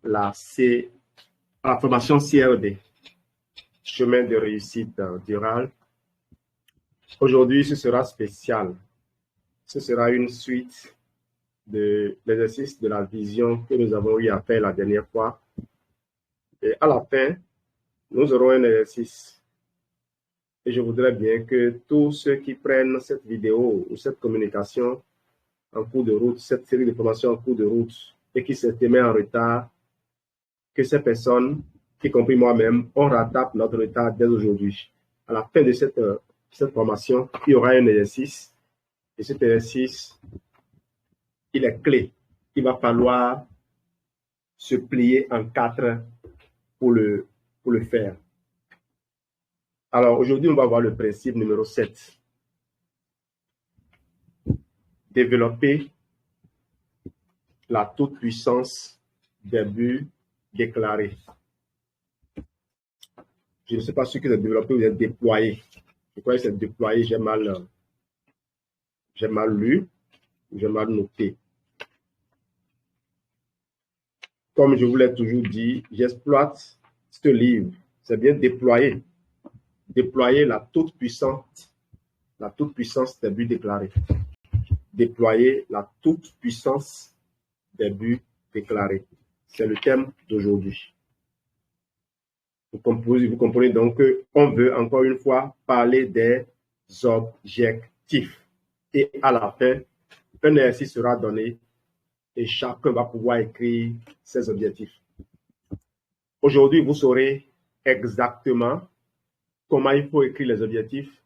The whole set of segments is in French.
la formation CRD, chemin de réussite durable. Aujourd'hui, ce sera spécial. Ce sera une suite de l'exercice de la vision que nous avons eu à faire la dernière fois. Et à la fin, nous aurons un exercice. Et je voudrais bien que tous ceux qui prennent cette vidéo ou cette communication en cours de route, cette série de formations en cours de route, et qui s'est mis en retard, que ces personnes, y compris moi-même, on rattrape notre retard dès aujourd'hui. À la fin de cette formation, il y aura un exercice. Et cet exercice, il est clé. Il va falloir se plier en 4 pour le faire. Alors, aujourd'hui, on va voir le principe numéro 7. Développer la toute-puissance des buts déclarés. Je ne sais pas ce que c'est développé ou c'est déployé. Je crois que c'est déployé, j'ai mal lu, j'ai mal noté. Comme je vous l'ai toujours dit, j'exploite ce livre. C'est bien déployer. Déployer la toute-puissance des buts déclarés. Déployer la toute-puissance des buts déclarés. C'est le thème d'aujourd'hui. Vous comprenez donc qu'on veut encore une fois parler des objectifs. Et à la fin, un exercice sera donné et chacun va pouvoir écrire ses objectifs. Aujourd'hui, vous saurez exactement comment il faut écrire les objectifs,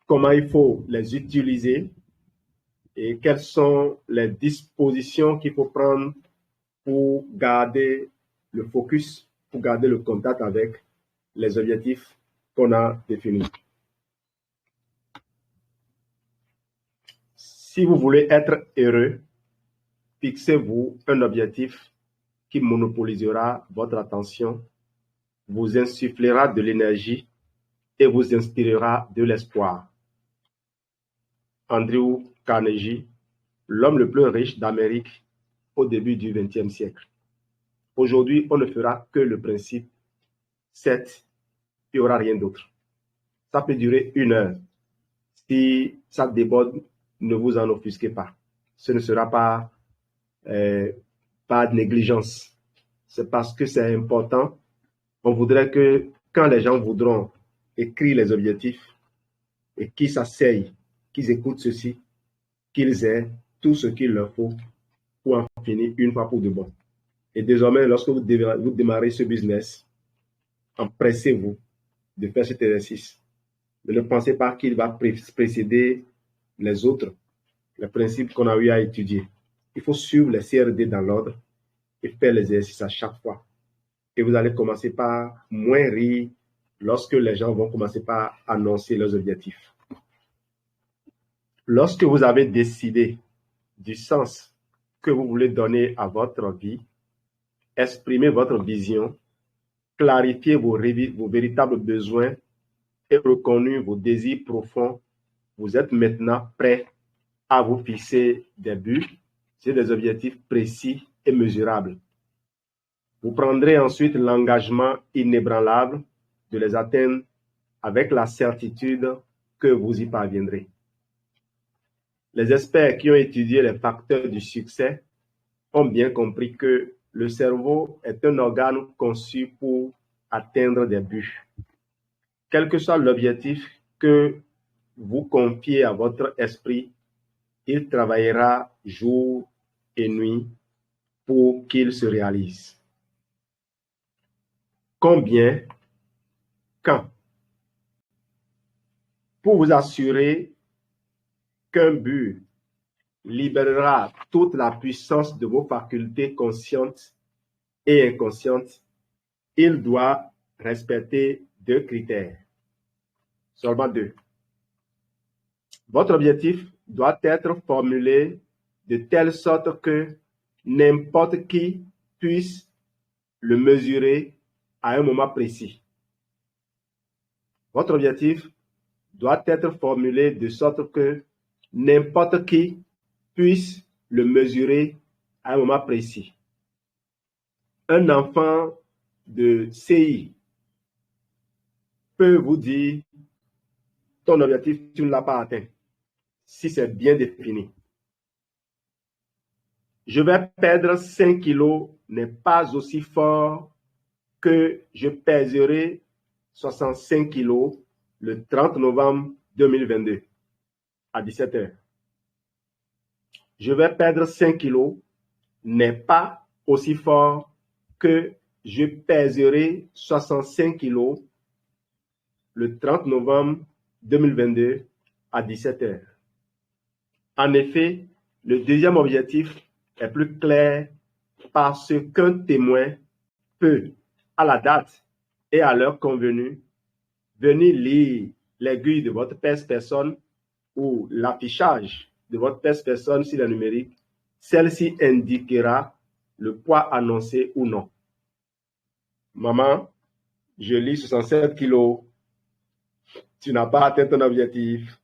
comment il faut les utiliser et quelles sont les dispositions qu'il faut prendre pour garder le focus, pour garder le contact avec les objectifs qu'on a définis. Si vous voulez être heureux, fixez-vous un objectif qui monopolisera votre attention, vous insufflera de l'énergie et vous inspirera de l'espoir. Andrew Carnegie, l'homme le plus riche d'Amérique au début du XXe siècle. Aujourd'hui, on ne fera que le principe 7, il n'y aura rien d'autre. Ça peut durer 1 heure. Si ça déborde, ne vous en offusquez pas. Ce ne sera pas de négligence. C'est parce que c'est important. On voudrait que quand les gens voudront écrire les objectifs et qu'ils s'asseyent, qu'ils écoutent ceci, qu'ils aient tout ce qu'il leur faut pour en finir une fois pour de bon. Et désormais, lorsque vous démarrez ce business, empressez-vous de faire cet exercice. Ne pensez pas qu'il va précéder les autres, les principes qu'on a eu à étudier. Il faut suivre les CRD dans l'ordre et faire l'exercice à chaque fois. Et vous allez commencer par moins rire lorsque les gens vont commencer par annoncer leurs objectifs. Lorsque vous avez décidé du sens que vous voulez donner à votre vie, exprimez votre vision, clarifiez vos véritables besoins et reconnus vos désirs profonds, vous êtes maintenant prêt à vous fixer des buts, c'est des objectifs précis et mesurables. Vous prendrez ensuite l'engagement inébranlable de les atteindre avec la certitude que vous y parviendrez. Les experts qui ont étudié les facteurs du succès ont bien compris que le cerveau est un organe conçu pour atteindre des buts. Quel que soit l'objectif que vous confiez à votre esprit, il travaillera jour et nuit pour qu'il se réalise. Combien? Quand? Pour vous assurer qu'un but libérera toute la puissance de vos facultés conscientes et inconscientes, il doit respecter 2 critères. Seulement 2. Votre objectif doit être formulé de telle sorte que n'importe qui puisse le mesurer à un moment précis. Votre objectif doit être formulé de sorte que n'importe qui puisse le mesurer à un moment précis. Un enfant de CI peut vous dire ton objectif, tu ne l'as pas atteint, si c'est bien défini. Je vais perdre 5 kilos n'est pas aussi fort que je pèserai 65 kilos le 30 novembre 2022 à 17 h. Je vais perdre 5 kilos n'est pas aussi fort que je pèserai 65 kilos le 30 novembre 2022 à 17 h. En effet, le deuxième objectif est plus clair parce qu'un témoin peut, à la date et à l'heure convenue, venir lire l'aiguille de votre pèse-personne ou l'affichage de votre pèse-personne sur la numérique. Celle-ci indiquera le poids annoncé ou non. Maman, je lis 67 kilos. Tu n'as pas atteint ton objectif.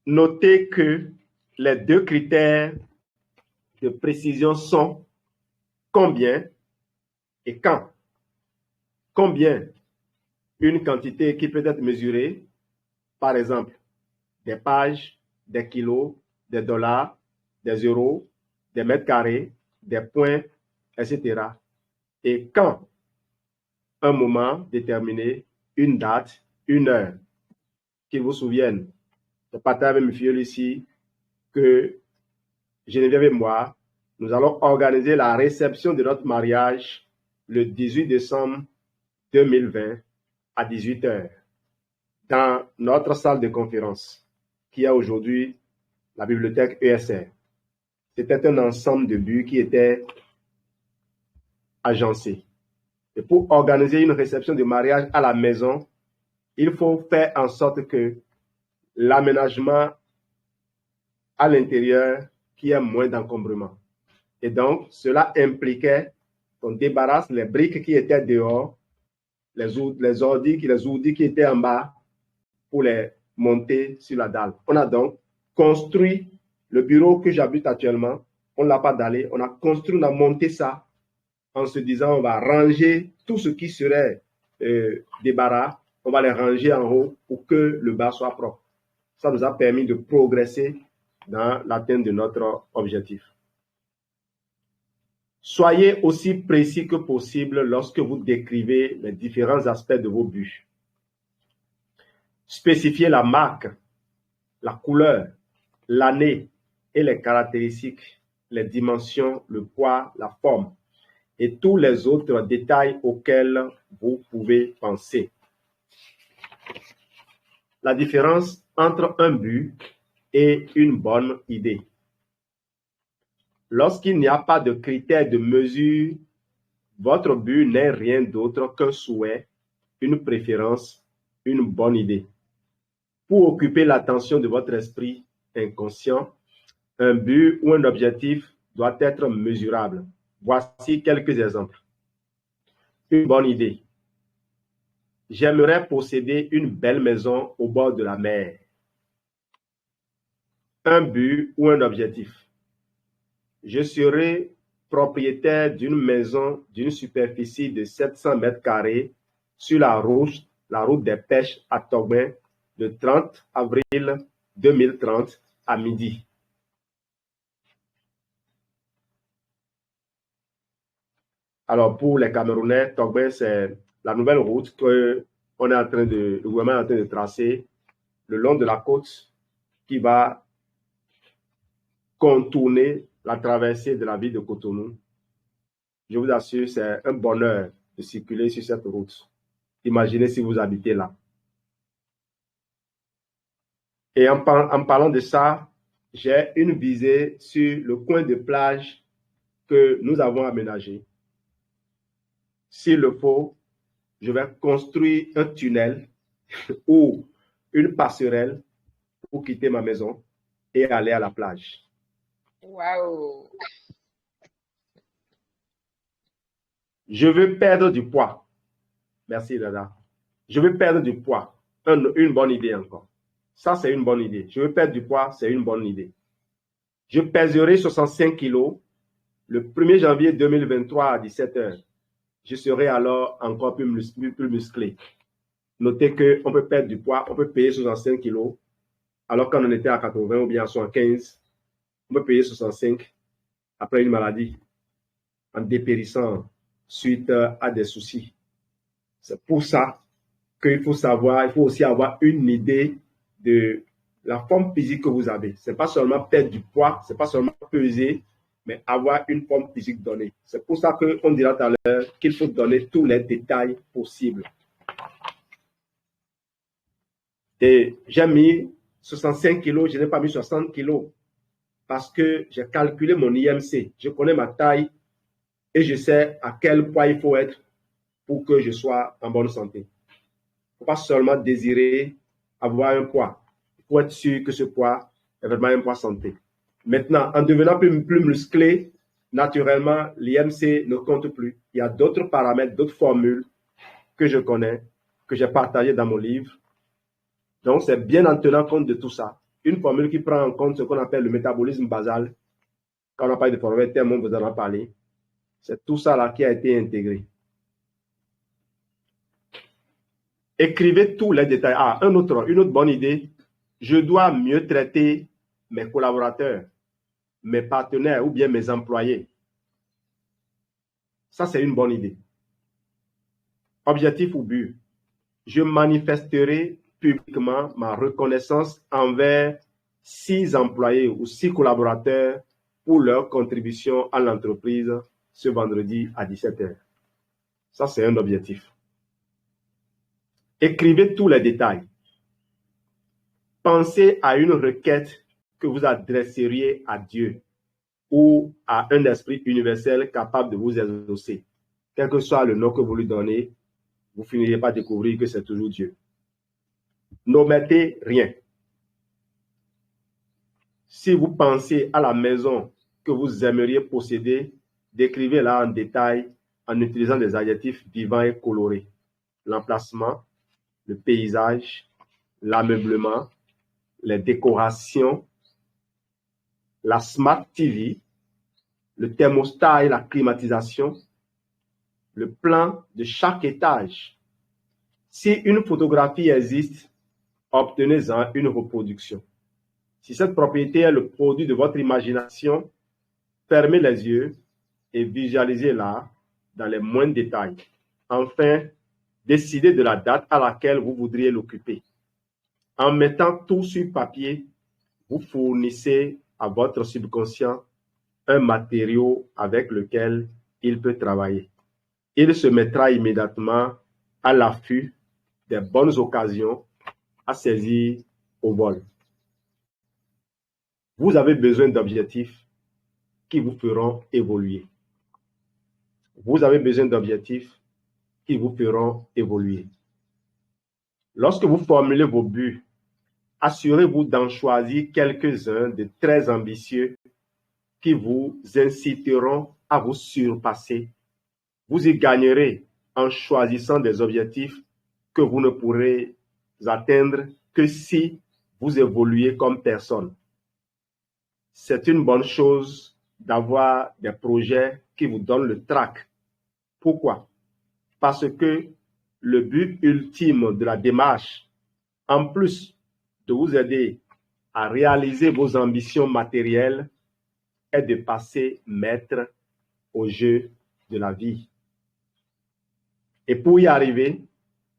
Notez que les deux critères de précision sont combien et quand. Combien? Une quantité qui peut être mesurée, par exemple, des pages, des kilos, des dollars, des euros, des mètres carrés, des points, etc. Et quand? Un moment déterminé, une date, une heure. Qu'ils vous souviennent, je partage avec mes filles ici que Geneviève et moi, nous allons organiser la réception de notre mariage le 18 décembre 2020 à 18 h dans notre salle de conférence qui est aujourd'hui la bibliothèque ESR. C'était un ensemble de buts qui étaient agencés. Et pour organiser une réception de mariage à la maison, il faut faire en sorte que l'aménagement à l'intérieur qu'il y ait moins d'encombrement. Et donc, cela impliquait qu'on débarrasse les briques qui étaient dehors, les ordi qui étaient en bas pour les monter sur la dalle. On a donc construit le bureau que j'habite actuellement. On ne l'a pas dallé. On a construit, on a monté ça en se disant on va ranger tout ce qui serait débarras. On va les ranger en haut pour que le bas soit propre. Ça nous a permis de progresser dans l'atteinte de notre objectif. Soyez aussi précis que possible lorsque vous décrivez les différents aspects de vos buts. Spécifiez la marque, la couleur, l'année et les caractéristiques, les dimensions, le poids, la forme et tous les autres détails auxquels vous pouvez penser. La différence entre un but et une bonne idée. Lorsqu'il n'y a pas de critères de mesure, votre but n'est rien d'autre qu'un souhait, une préférence, une bonne idée. Pour occuper l'attention de votre esprit inconscient, un but ou un objectif doit être mesurable. Voici quelques exemples. Une bonne idée. J'aimerais posséder une belle maison au bord de la mer. Un but ou un objectif. Je serai propriétaire d'une maison d'une superficie de 700 mètres carrés sur la route des pêches à Togben le 30 avril 2030 à midi. Alors, pour les Camerounais, Togben, c'est la nouvelle route que le gouvernement est en train de tracer le long de la côte qui va contourner la traversée de la ville de Cotonou. Je vous assure, c'est un bonheur de circuler sur cette route. Imaginez si vous habitez là. Et en parlant de ça, j'ai une visée sur le coin de plage que nous avons aménagé. S'il le faut, je vais construire un tunnel ou une passerelle pour quitter ma maison et aller à la plage. Waouh! Je veux perdre du poids. Merci, Dada. Je veux perdre du poids. Une bonne idée encore. Ça, c'est une bonne idée. Je veux perdre du poids, c'est une bonne idée. Je pèserai 65 kilos le 1er janvier 2023 à 17 h. Je serai alors encore plus musclé. Notez qu'on peut perdre du poids, on peut payer 65 kilos, alors qu'on en était à 80 ou bien à 75, on peut payer 65 après une maladie en dépérissant suite à des soucis. C'est pour ça qu'il faut savoir, il faut aussi avoir une idée de la forme physique que vous avez. Ce n'est pas seulement perdre du poids, ce n'est pas seulement peser, mais avoir une forme physique donnée. C'est pour ça qu'on dira tout à l'heure qu'il faut donner tous les détails possibles. Et j'ai mis 65 kilos, je n'ai pas mis 60 kilos parce que j'ai calculé mon IMC. Je connais ma taille et je sais à quel poids il faut être pour que je sois en bonne santé. Il ne faut pas seulement désirer avoir un poids. Il faut être sûr que ce poids est vraiment un poids santé. Maintenant, en devenant plus musclé, naturellement, l'IMC ne compte plus. Il y a d'autres paramètres, d'autres formules que je connais, que j'ai partagées dans mon livre. Donc, c'est bien en tenant compte de tout ça. Une formule qui prend en compte ce qu'on appelle le métabolisme basal. Quand on parle de formule terme, on vous en a parlé. C'est tout ça là qui a été intégré. Écrivez tous les détails. Ah, une autre bonne idée. Je dois mieux traiter mes collaborateurs, mes partenaires ou bien mes employés. Ça, c'est une bonne idée. Objectif ou but. Je manifesterai publiquement ma reconnaissance envers 6 employés ou 6 collaborateurs pour leur contribution à l'entreprise ce vendredi à 17 h. Ça, c'est un objectif. Écrivez tous les détails. Pensez à une requête que vous adresseriez à Dieu ou à un esprit universel capable de vous exaucer. Quel que soit le nom que vous lui donnez, vous finirez par découvrir que c'est toujours Dieu. N'omettez rien. Si vous pensez à la maison que vous aimeriez posséder, décrivez-la en détail en utilisant des adjectifs vivants et colorés. L'emplacement, le paysage, l'ameublement, les décorations, la Smart TV, le thermostat et la climatisation, le plan de chaque étage. Si une photographie existe, obtenez-en une reproduction. Si cette propriété est le produit de votre imagination, fermez les yeux et visualisez-la dans les moindres détails. Enfin, décidez de la date à laquelle vous voudriez l'occuper. En mettant tout sur papier, vous fournissez à votre subconscient un matériau avec lequel il peut travailler. Il se mettra immédiatement à l'affût des bonnes occasions à saisir au vol. Vous avez besoin d'objectifs qui vous feront évoluer. Vous avez besoin d'objectifs qui vous feront évoluer. Lorsque vous formulez vos buts, assurez-vous d'en choisir quelques-uns de très ambitieux qui vous inciteront à vous surpasser. Vous y gagnerez en choisissant des objectifs que vous ne pourrez atteindre que si vous évoluez comme personne. C'est une bonne chose d'avoir des projets qui vous donnent le trac. Pourquoi? Parce que le but ultime de la démarche, en plus de vous aider à réaliser vos ambitions matérielles, est de passer maître au jeu de la vie. Et pour y arriver,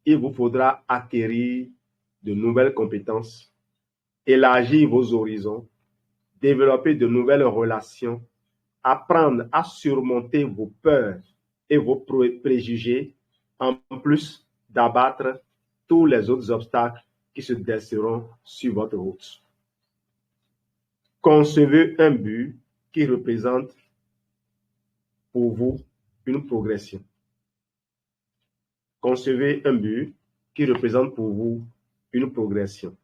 il vous faudra acquérir de nouvelles compétences, élargir vos horizons, développer de nouvelles relations, apprendre à surmonter vos peurs et vos préjugés, en plus d'abattre tous les autres obstacles qui se dresseront sur votre route. Concevez un but qui représente pour vous une progression. Concevez un but qui représente pour vous une progression.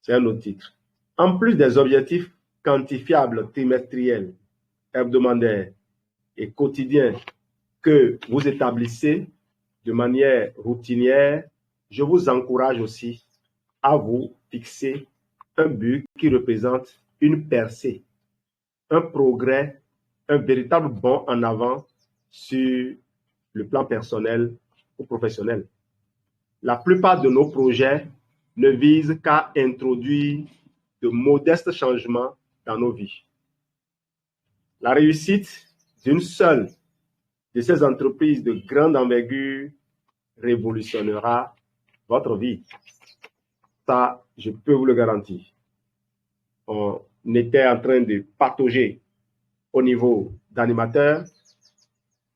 C'est un autre titre. En plus des objectifs quantifiables trimestriels, hebdomadaires et quotidiens que vous établissez de manière routinière, je vous encourage aussi à vous fixer un but qui représente une percée, un progrès, un véritable bond en avant sur le plan personnel ou professionnel. La plupart de nos projets ne visent qu'à introduire de modestes changements dans nos vies. La réussite d'une seule de ces entreprises de grande envergure révolutionnera votre vie. Ça, je peux vous le garantir. On était en train de patauger au niveau d'animateur.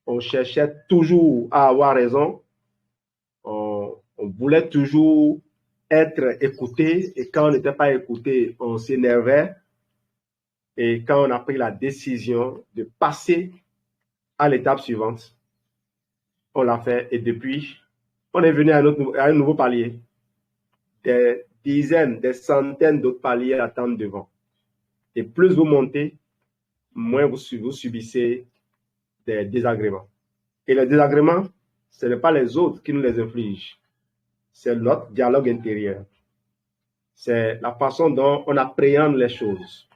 On cherchait toujours à avoir raison. On voulait toujours être écouté. Et quand on n'était pas écouté, on s'énervait. Et quand on a pris la décision de passer à l'étape suivante, on l'a fait. Et depuis, on est venu à un nouveau palier. Des dizaines, des centaines d'autres paliers attendent devant. Et plus vous montez, moins vous subissez des désagréments. Et les désagréments, ce n'est pas les autres qui nous les infligent. C'est notre dialogue intérieur. C'est la façon dont on appréhende les choses.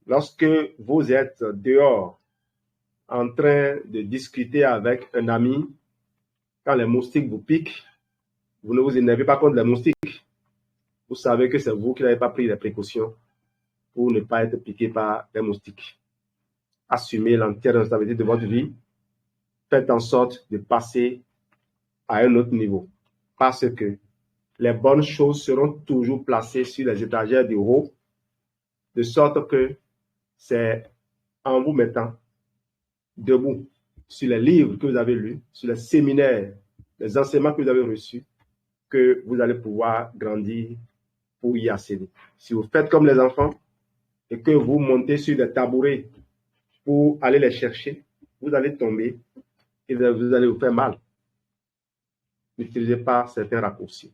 Lorsque vous êtes dehors en train de discuter avec un ami, quand les moustiques vous piquent, vous ne vous énervez pas contre les moustiques. Vous savez que c'est vous qui n'avez pas pris les précautions pour ne pas être piqué par les moustiques. Assumez l'entière responsabilité de votre vie. Faites en sorte de passer à un autre niveau. Parce que les bonnes choses seront toujours placées sur les étagères du haut, de sorte que c'est en vous mettant debout sur les livres que vous avez lus, sur les séminaires, les enseignements que vous avez reçus, que vous allez pouvoir grandir pour y accéder. Si vous faites comme les enfants et que vous montez sur des tabourets pour aller les chercher, vous allez tomber et vous allez vous faire mal. N'utilisez pas certains raccourcis.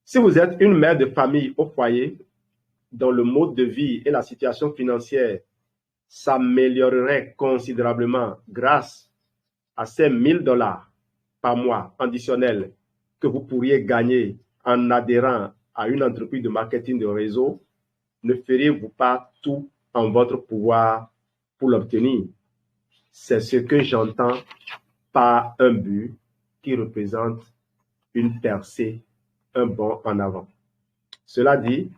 Si vous êtes une mère de famille au foyer, dont le mode de vie et la situation financière s'amélioreraient considérablement grâce à ces $1000 par mois additionnels que vous pourriez gagner en adhérant à une entreprise de marketing de réseau, ne feriez-vous pas tout en votre pouvoir pour l'obtenir? C'est ce que j'entends par un but qui représente une percée, un bond en avant. Cela dit,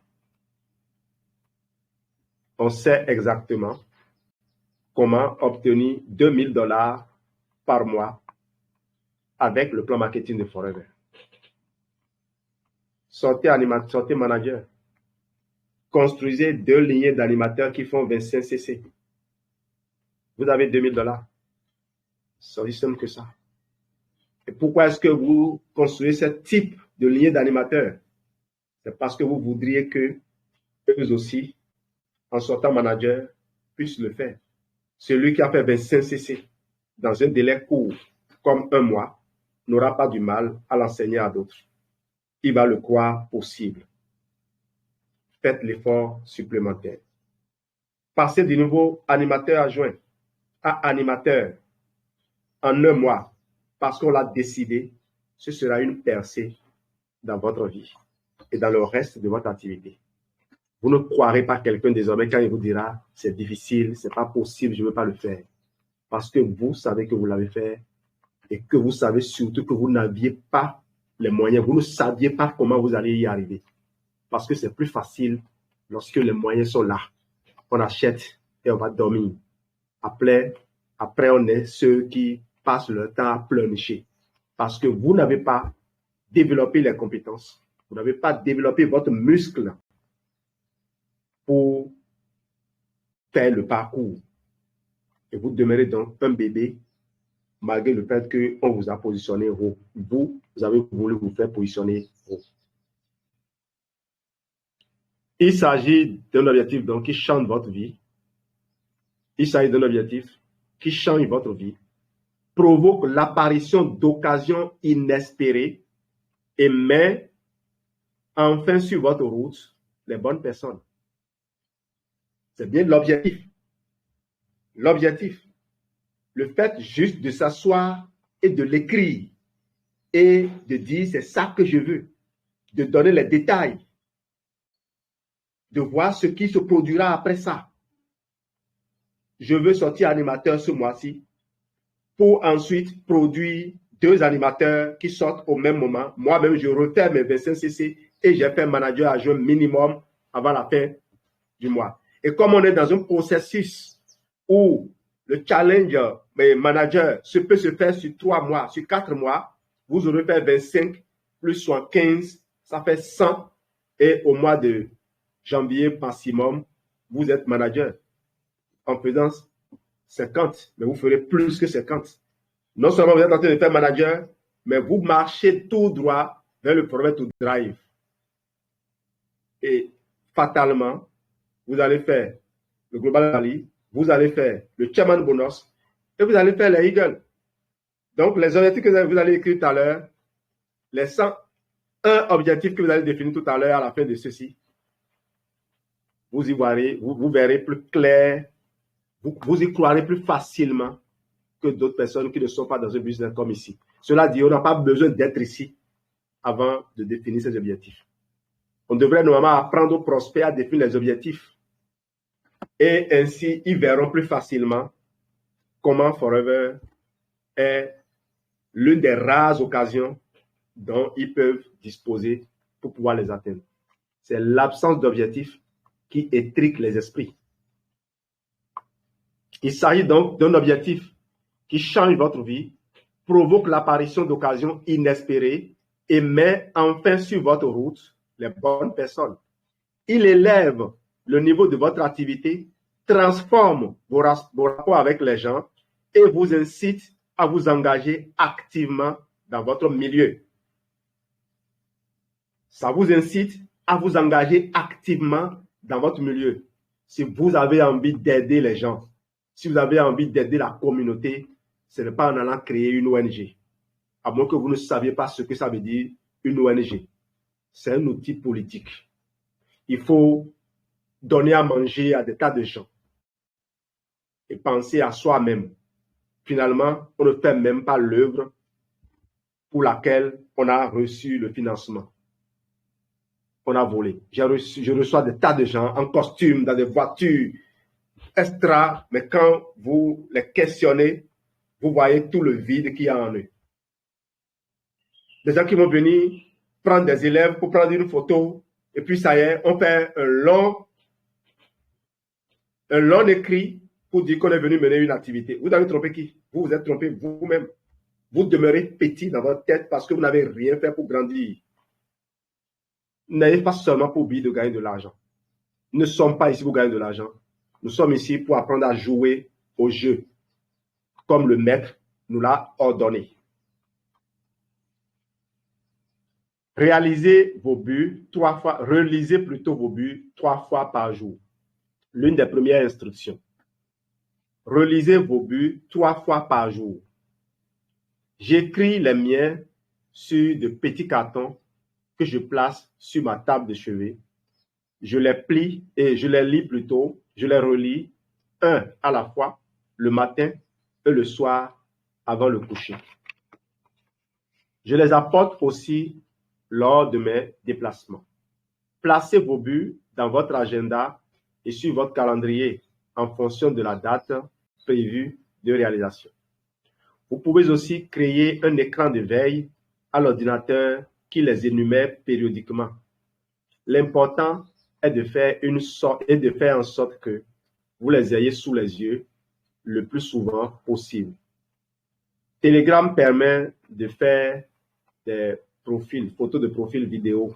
on sait exactement comment obtenir $2000 par mois avec le plan marketing de Forever. Sortez manager. Construisez 2 lignées d'animateurs qui font 25 cc. Vous avez $2000. C'est aussi simple que ça. Et pourquoi est-ce que vous construisez ce type de lignée d'animateurs? C'est parce que vous voudriez que eux aussi, en sortant manager, puissent le faire. Celui qui a fait 25 cc dans un délai court, comme un mois, n'aura pas du mal à l'enseigner à d'autres. Il va le croire possible. Faites l'effort supplémentaire. Passez du niveau animateur adjoint à animateur en un mois, parce qu'on l'a décidé, ce sera une percée dans votre vie et dans le reste de votre activité. Vous ne croirez pas quelqu'un désormais quand il vous dira « c'est difficile, c'est pas possible, je ne veux pas le faire ». Parce que vous savez que vous l'avez fait et que vous savez surtout que vous n'aviez pas les moyens, vous ne saviez pas comment vous allez y arriver. Parce que c'est plus facile lorsque les moyens sont là. On achète et on va dormir. Après on est ceux qui passent leur temps à pleurnicher. Parce que vous n'avez pas développé les compétences. Vous n'avez pas développé votre muscle pour faire le parcours. Et vous demeurez donc un bébé malgré le fait qu'on vous a positionné haut. Vous avez voulu vous faire positionner haut. Il s'agit d'un objectif donc qui change votre vie. Il s'agit d'un objectif qui change votre vie, provoque l'apparition d'occasions inespérées et met enfin sur votre route les bonnes personnes. C'est bien l'objectif. L'objectif. Le fait juste de s'asseoir et de l'écrire et de dire c'est ça que je veux, de donner les détails, de voir ce qui se produira après ça. je veux sortir animateur ce mois-ci pour ensuite produire 2 animateurs qui sortent au même moment. Moi-même, je refais mes 25 CC et j'ai fait manager adjoint minimum avant la fin du mois. Et comme on est dans un processus où le challenge manager peut se faire sur 3 mois, sur 4 mois, vous aurez fait 25 plus 75, ça fait 100. Et au mois de janvier maximum, vous êtes manager en faisant 50, mais vous ferez plus que 50. Non seulement vous êtes en train de faire manager, mais vous marchez tout droit vers le Forever to Drive. Et fatalement, vous allez faire le Global Rally, vous allez faire le Chairman Bonus et vous allez faire les Eagles. Donc, les objectifs que vous allez écrire tout à l'heure, les 101 objectifs que vous allez définir tout à l'heure à la fin de ceci, vous y verrez, vous verrez plus clair, vous y croirez plus facilement que d'autres personnes qui ne sont pas dans un business comme ici. Cela dit, on n'a pas besoin d'être ici avant de définir ces objectifs. On devrait normalement apprendre aux prospects à définir les objectifs. Et ainsi, ils verront plus facilement comment Forever est l'une des rares occasions dont ils peuvent disposer pour pouvoir les atteindre. C'est l'absence d'objectifs qui étrique les esprits. Il s'agit donc d'un objectif qui change votre vie, provoque l'apparition d'occasions inespérées et met enfin sur votre route les bonnes personnes. Il élève le niveau de votre activité, transforme vos rapports avec les gens et vous incite à vous engager activement dans votre milieu. Ça vous incite à vous engager activement dans votre milieu. Si vous avez envie d'aider les gens, si vous avez envie d'aider la communauté, ce n'est pas en allant créer une ONG. À moins que vous ne saviez pas ce que ça veut dire, une ONG. C'est un outil politique. Il faut donner à manger à des tas de gens et penser à soi-même. Finalement, on ne fait même pas l'œuvre pour laquelle on a reçu le financement. On a volé. Je reçois des tas de gens en costume, dans des voitures extra, mais quand vous les questionnez, vous voyez tout le vide qu'il y a en eux. Des gens qui vont venir prendre des élèves pour prendre une photo, et puis ça y est, on fait un long écrit pour dire qu'on est venu mener une activité. Vous avez trompé qui? Vous vous êtes trompé vous-même. Vous demeurez petit dans votre tête parce que vous n'avez rien fait pour grandir. N'ayez pas seulement pour but de gagner de l'argent. Nous ne sommes pas ici pour gagner de l'argent. Nous sommes ici pour apprendre à jouer au jeu, comme le maître nous l'a ordonné. Relisez vos buts 3 par jour. L'une des premières instructions. Relisez vos buts 3 fois par jour. J'écris les miens sur de petits cartons que je place sur ma table de chevet. Je les plie et je les lis plutôt. Je les relis un à la fois, le matin et le soir avant le coucher. Je les apporte aussi lors de mes déplacements. Placez vos buts dans votre agenda et sur votre calendrier en fonction de la date prévue de réalisation. Vous pouvez aussi créer un écran de veille à l'ordinateur qui les énumère périodiquement. L'important est de faire en sorte que vous les ayez sous les yeux le plus souvent possible. Telegram permet de faire des photos de profil vidéo.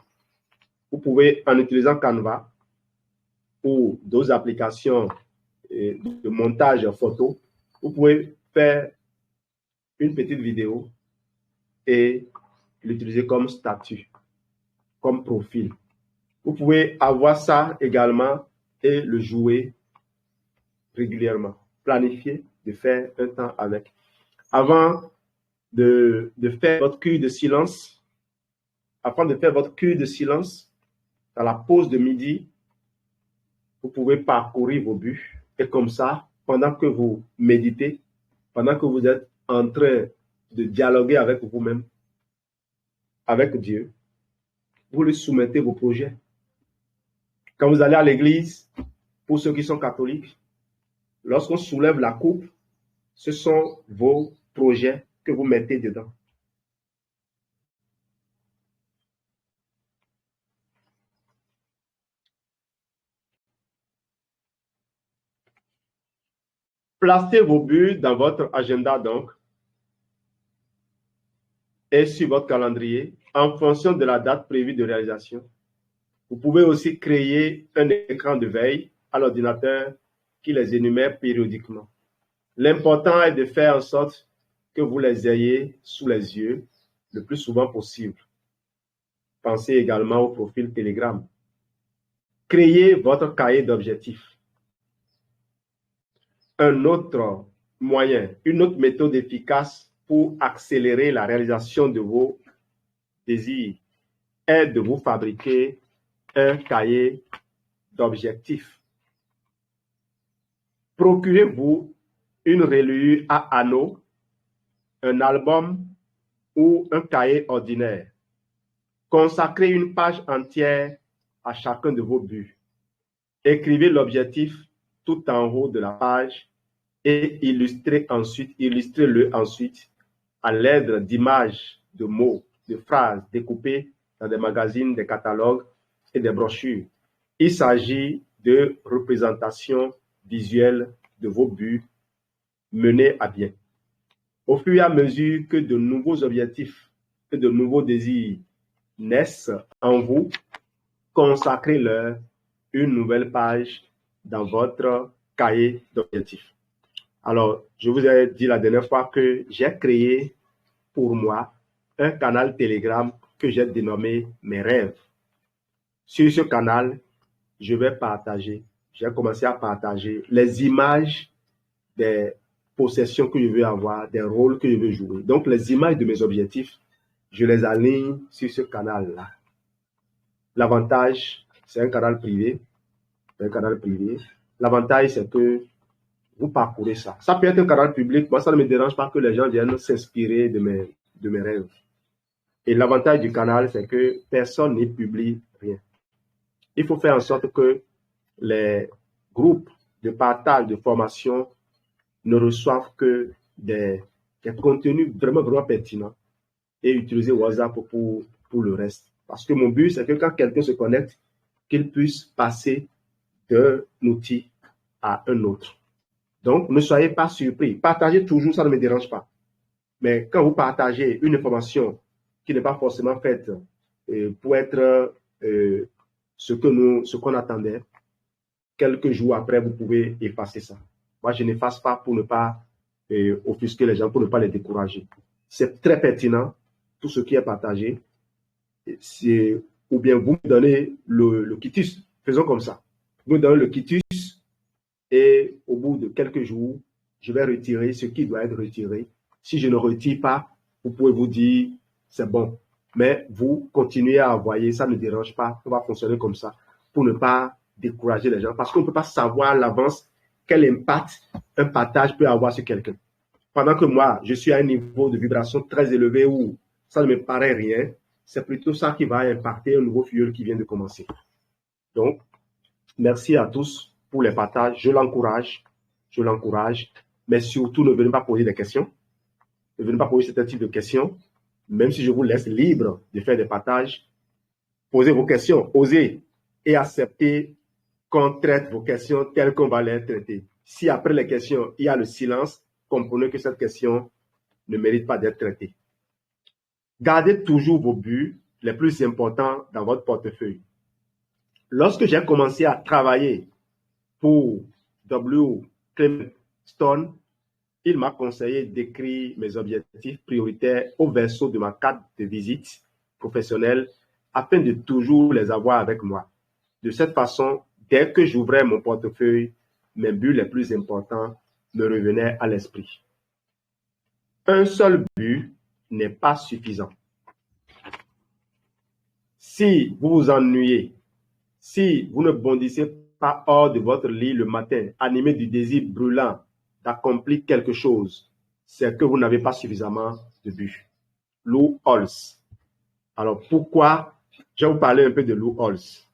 Vous pouvez, en utilisant Canva ou d'autres applications de montage photo, vous pouvez faire une petite vidéo et l'utiliser comme statut, comme profil. Vous pouvez avoir ça également et le jouer régulièrement. Planifier de faire un temps avec. Avant de faire votre cure de silence, dans la pause de midi, vous pouvez parcourir vos buts. Et comme ça, pendant que vous méditez, pendant que vous êtes en train de dialoguer avec vous-même, avec Dieu, vous lui soumettez vos projets. Quand vous allez à l'église, pour ceux qui sont catholiques, Lorsqu'on soulève la coupe, ce sont vos projets que vous mettez dedans. Placez vos buts dans votre agenda donc et sur votre calendrier en fonction de la date prévue de réalisation. Vous pouvez aussi créer un écran de veille à l'ordinateur qui les énumère périodiquement. L'important est de faire en sorte que vous les ayez sous les yeux le plus souvent possible. Pensez également au profil Telegram. Créez votre cahier d'objectifs. Un autre moyen, une autre méthode efficace pour accélérer la réalisation de vos désirs est de vous fabriquer un cahier d'objectifs. Procurez-vous une reliure à anneaux, un album ou un cahier ordinaire. Consacrez une page entière à chacun de vos buts. Écrivez l'objectif tout en haut de la page et illustrez-le ensuite à l'aide d'images, de mots, de phrases découpées dans des magazines, des catalogues et des brochures. Il s'agit de représentations visuelles de vos buts menés à bien. Au fur et à mesure que de nouveaux objectifs et de nouveaux désirs naissent en vous, consacrez-leur une nouvelle page dans votre cahier d'objectifs. Alors, je vous ai dit la dernière fois que j'ai créé pour moi un canal Telegram que j'ai dénommé Mes rêves. Sur ce canal, j'ai commencé à partager les images des possessions que je veux avoir, des rôles que je veux jouer. Donc, les images de mes objectifs, je les aligne sur ce canal-là. L'avantage, c'est un canal privé. L'avantage, c'est que vous parcourez ça. Ça peut être un canal public. Moi, ça ne me dérange pas que les gens viennent s'inspirer de mes rêves. Et l'avantage du canal, c'est que personne n'y publie rien. Il faut faire en sorte que les groupes de partage, de formation ne reçoivent que des contenus vraiment, vraiment pertinents et utiliser WhatsApp pour le reste. Parce que mon but, c'est que quand quelqu'un se connecte, qu'il puisse passer d'un outil à un autre. Donc, ne soyez pas surpris. Partagez toujours, ça ne me dérange pas. Mais quand vous partagez une information qui n'est pas forcément faite pour être ce qu'on attendait, quelques jours après, vous pouvez effacer ça. Moi, je n'efface pas pour ne pas offusquer les gens, pour ne pas les décourager. C'est très pertinent, tout ce qui est partagé. Ou bien vous me donnez le quitus. Faisons comme ça. Vous me donnez le quitus et au bout de quelques jours, je vais retirer ce qui doit être retiré. Si je ne retire pas, vous pouvez vous dire, c'est bon. Mais vous continuez à envoyer, ça ne dérange pas. On va fonctionner comme ça pour ne pas décourager les gens. Parce qu'on ne peut pas savoir à l'avance quel impact un partage peut avoir sur quelqu'un. Pendant que moi, je suis à un niveau de vibration très élevé où ça ne me paraît rien, c'est plutôt ça qui va impacter un nouveau filleul qui vient de commencer. Donc, merci à tous pour les partages. Je l'encourage. Mais surtout, ne venez pas poser des questions. Ne venez pas poser ce type de questions. Même si je vous laisse libre de faire des partages, posez vos questions, osez et acceptez qu'on traite vos questions telles qu'on va les traiter. Si après les questions, il y a le silence, comprenez que cette question ne mérite pas d'être traitée. Gardez toujours vos buts les plus importants dans votre portefeuille. Lorsque j'ai commencé à travailler pour W. Clement Stone, il m'a conseillé d'écrire mes objectifs prioritaires au verso de ma carte de visite professionnelle afin de toujours les avoir avec moi. De cette façon, dès que j'ouvrais mon portefeuille, mes buts les plus importants me revenaient à l'esprit. Un seul but n'est pas suffisant. Si vous vous ennuyez, si vous ne bondissez pas hors de votre lit le matin, animé du désir brûlant d'accomplir quelque chose, c'est que vous n'avez pas suffisamment de but. Lou Holtz. Alors, pourquoi je vais vous parler un peu de Lou Holtz?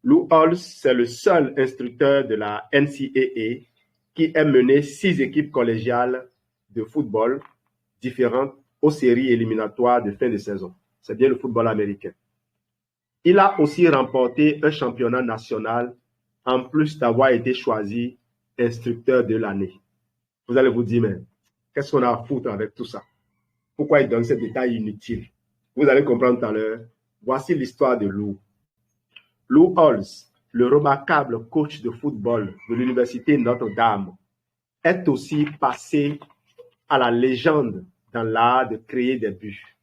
Lou Holtz, c'est le seul instructeur de la NCAA qui ait mené 6 équipes collégiales de football différentes aux séries éliminatoires de fin de saison. C'est bien le football américain. Il a aussi remporté un championnat national en plus d'avoir été choisi instructeur de l'année. Vous allez vous dire, mais qu'est-ce qu'on a à foutre avec tout ça? Pourquoi il donne ces détails inutiles? Vous allez comprendre tout à l'heure. Voici l'histoire de Lou. Lou Holtz, le remarquable coach de football de l'Université Notre-Dame, est aussi passé à la légende dans l'art de créer des buts.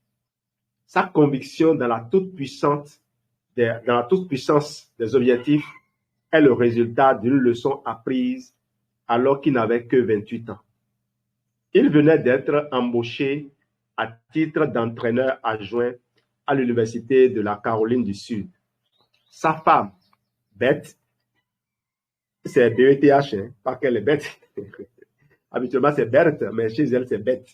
Sa conviction dans la toute-puissance des objectifs est le résultat d'une leçon apprise alors qu'il n'avait que 28 ans. Il venait d'être embauché à titre d'entraîneur adjoint à l'Université de la Caroline du Sud. Sa femme, Beth, c'est B-E-T-H, hein, pas qu'elle est bête. Habituellement, c'est Berthe, mais chez elle, c'est Beth,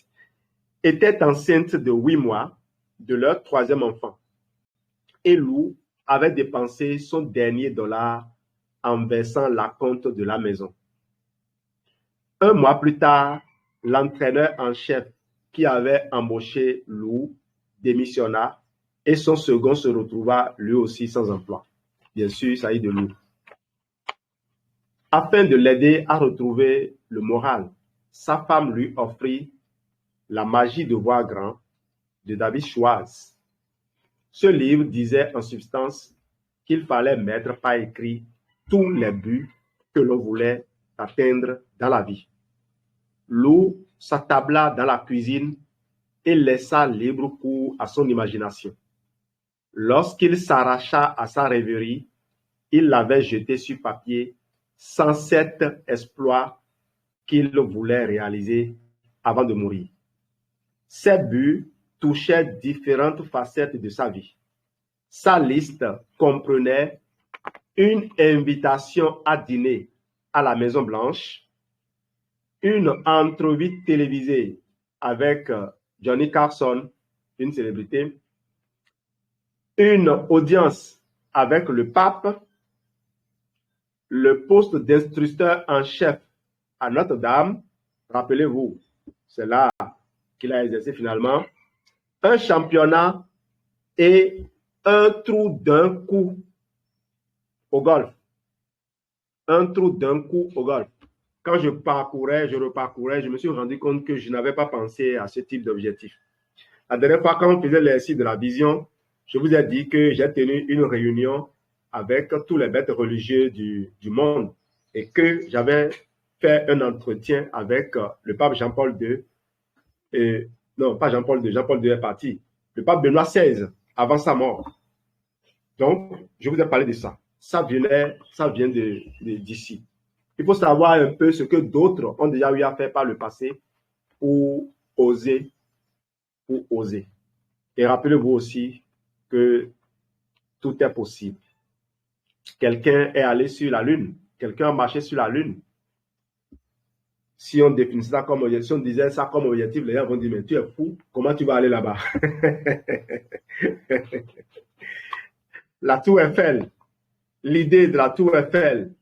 était enceinte de 8 mois de leur 3e enfant. Et Lou avait dépensé son dernier dollar en versant l'acompte de la maison. Un mois plus tard, l'entraîneur en chef qui avait embauché Lou démissionna et son second se retrouva lui aussi sans emploi. Bien sûr, il s'agit de Lou. Afin de l'aider à retrouver le moral, sa femme lui offrit La magie de voir grand de David Schwartz. Ce livre disait en substance qu'il fallait mettre par écrit tous les buts que l'on voulait atteindre dans la vie. Lou s'attabla dans la cuisine et laissa libre cours à son imagination. Lorsqu'il s'arracha à sa rêverie, il l'avait jeté sur papier 107 exploits qu'il voulait réaliser avant de mourir. Ces buts touchaient différentes facettes de sa vie. Sa liste comprenait une invitation à dîner à la Maison Blanche, une entrevue télévisée avec Johnny Carson, une célébrité, une audience avec le pape, le poste d'instructeur en chef à Notre-Dame, rappelez-vous, c'est là qu'il a exercé finalement, un championnat et un trou d'un coup au golf. Un trou d'un coup au golf. Quand je parcourais, je reparcourais, je me suis rendu compte que je n'avais pas pensé à ce type d'objectif. La dernière fois, quand on faisait l'exercice de la vision, je vous ai dit que j'ai tenu une réunion avec tous les maîtres religieux du monde et que j'avais fait un entretien avec le pape Jean-Paul II. Non, pas Jean-Paul II, Jean-Paul II est parti. Le pape Benoît XVI, avant sa mort. Donc, je vous ai parlé de ça. Ça vient d'ici. Il faut savoir un peu ce que d'autres ont déjà eu à faire par le passé pour oser. Et rappelez-vous aussi que tout est possible. Quelqu'un est allé sur la Lune. Quelqu'un a marché sur la Lune. Si on définissait ça comme objectif, si on disait ça comme objectif, les gens vont dire, mais tu es fou, comment tu vas aller là-bas? La Tour Eiffel, l'idée de la Tour Eiffel,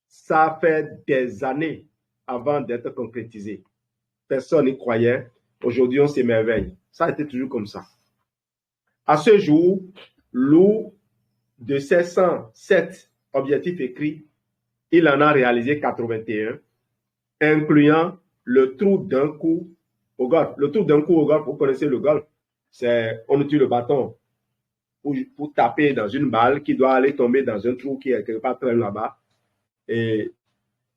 ça fait des années avant d'être concrétisé. Personne n'y croyait. Aujourd'hui, on s'émerveille. Ça a été toujours comme ça. À ce jour, Lou, de ces 107 objectifs écrits, il en a réalisé 81, incluant le trou d'un coup au golf. Le trou d'un coup au golf, vous connaissez le golf, c'est on utilise le bâton pour taper dans une balle qui doit aller tomber dans un trou qui est quelque part très là-bas. Et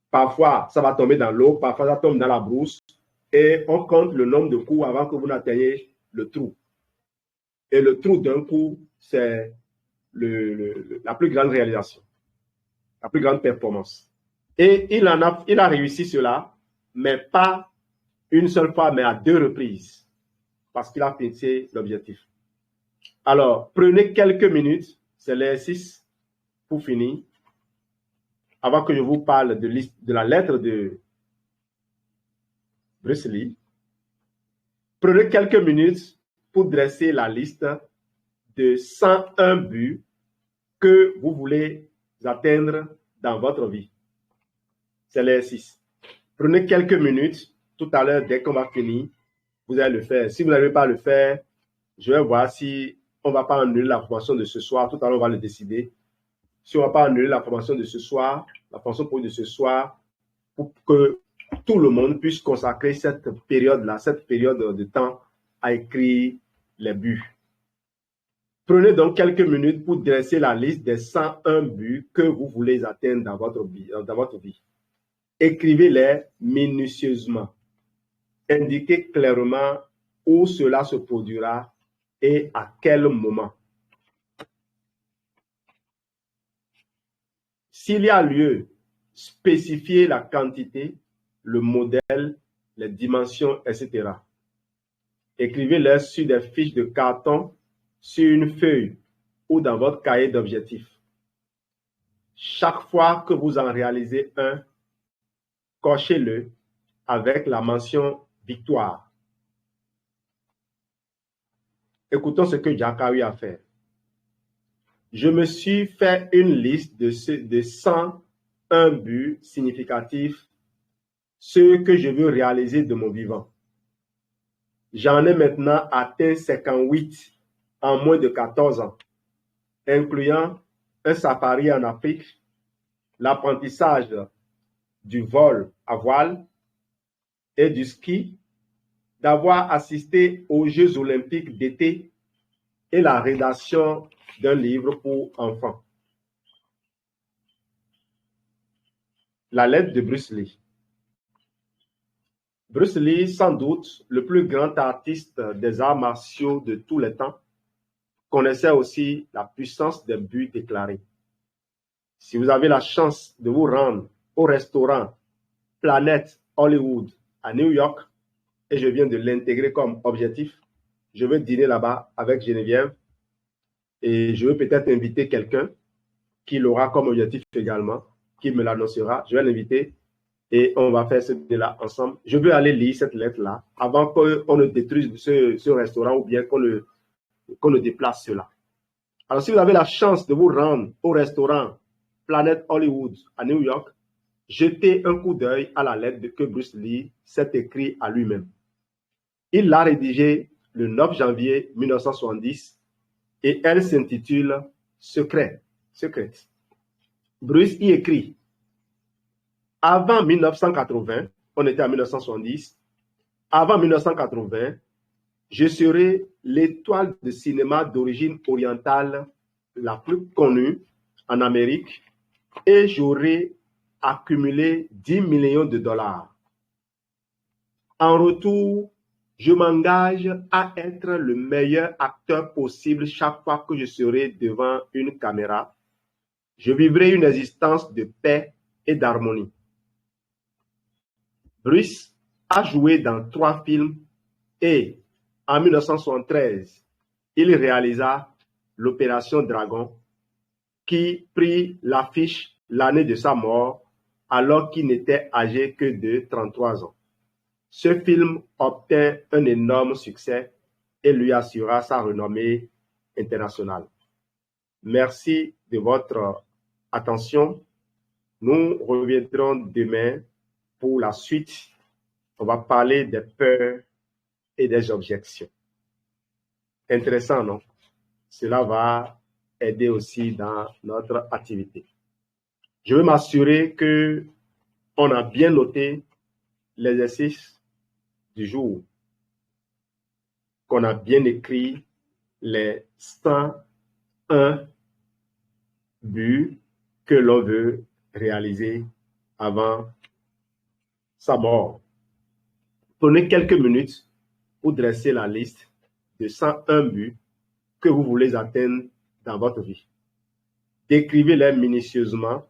parfois, ça va tomber dans l'eau, parfois ça tombe dans la brousse. Et on compte le nombre de coups avant que vous n'atteigniez le trou. Et le trou d'un coup, c'est la plus grande réalisation, la plus grande performance. Et il a réussi cela, mais pas une seule fois, mais à 2 reprises, parce qu'il a fixé l'objectif. Alors, prenez quelques minutes, c'est l'exercice pour finir, avant que je vous parle de la lettre de Bruce Lee. Prenez quelques minutes pour dresser la liste de 101 buts que vous voulez atteindre dans votre vie. C'est l'exercice. Prenez quelques minutes tout à l'heure, dès qu'on va finir, vous allez le faire. Si vous n'arrivez pas à le faire, je vais voir si on ne va pas annuler la formation de ce soir. Tout à l'heure, on va le décider. Si on ne va pas annuler la formation de ce soir, la formation pour de ce soir, pour que tout le monde puisse consacrer cette période-là, cette période de temps à écrire les buts. Prenez donc quelques minutes pour dresser la liste des 101 buts que vous voulez atteindre dans votre vie. Écrivez-les minutieusement. Indiquez clairement où cela se produira et à quel moment. S'il y a lieu, spécifiez la quantité, le modèle, les dimensions, etc. Écrivez-les sur des fiches de carton, sur une feuille ou dans votre cahier d'objectifs. Chaque fois que vous en réalisez un, cochez-le avec la mention victoire. Écoutons ce que Jack a eu à faire. Je me suis fait une liste de 101 buts significatifs, ceux que je veux réaliser de mon vivant. J'en ai maintenant atteint 58 en moins de 14 ans, incluant un safari en Afrique, l'apprentissage du vol à voile et du ski, d'avoir assisté aux Jeux olympiques d'été et la rédaction d'un livre pour enfants. La lettre de Bruce Lee. Bruce Lee, sans doute le plus grand artiste des arts martiaux de tous les temps, connaissait aussi la puissance des buts déclarés. Si vous avez la chance de vous rendre au restaurant Planet Hollywood à New York, et je viens de l'intégrer comme objectif, je veux dîner là-bas avec Geneviève et je veux peut-être inviter quelqu'un qui l'aura comme objectif également, qui me l'annoncera. Je vais l'inviter et on va faire ce dîner-là ensemble. Je veux aller lire cette lettre-là avant qu'on ne détruise ce restaurant ou bien qu'on ne déplace cela. Alors, si vous avez la chance de vous rendre au restaurant Planet Hollywood à New York, jetez un coup d'œil à la lettre que Bruce Lee s'est écrit à lui-même. Il l'a rédigée le 9 janvier 1970 et elle s'intitule Secret. Bruce y écrit: avant 1980, on était en 1970, avant 1980, je serai l'étoile de cinéma d'origine orientale la plus connue en Amérique et j'aurai accumulé 10 millions de dollars. En retour, je m'engage à être le meilleur acteur possible chaque fois que je serai devant une caméra. Je vivrai une existence de paix et d'harmonie. Bruce a joué dans 3 films et en 1973, il réalisa l'Opération Dragon qui prit l'affiche l'année de sa mort alors qu'il n'était âgé que de 33 ans. Ce film obtint un énorme succès et lui assura sa renommée internationale. Merci de votre attention. Nous reviendrons demain pour la suite. On va parler des peurs et des objections. Intéressant, non? Cela va aider aussi dans notre activité. Je veux m'assurer que on a bien noté l'exercice du jour, qu'on a bien écrit les 101 buts que l'on veut réaliser avant sa mort. Prenez quelques minutes pour dresser la liste de 101 buts que vous voulez atteindre dans votre vie. Décrivez-les minutieusement,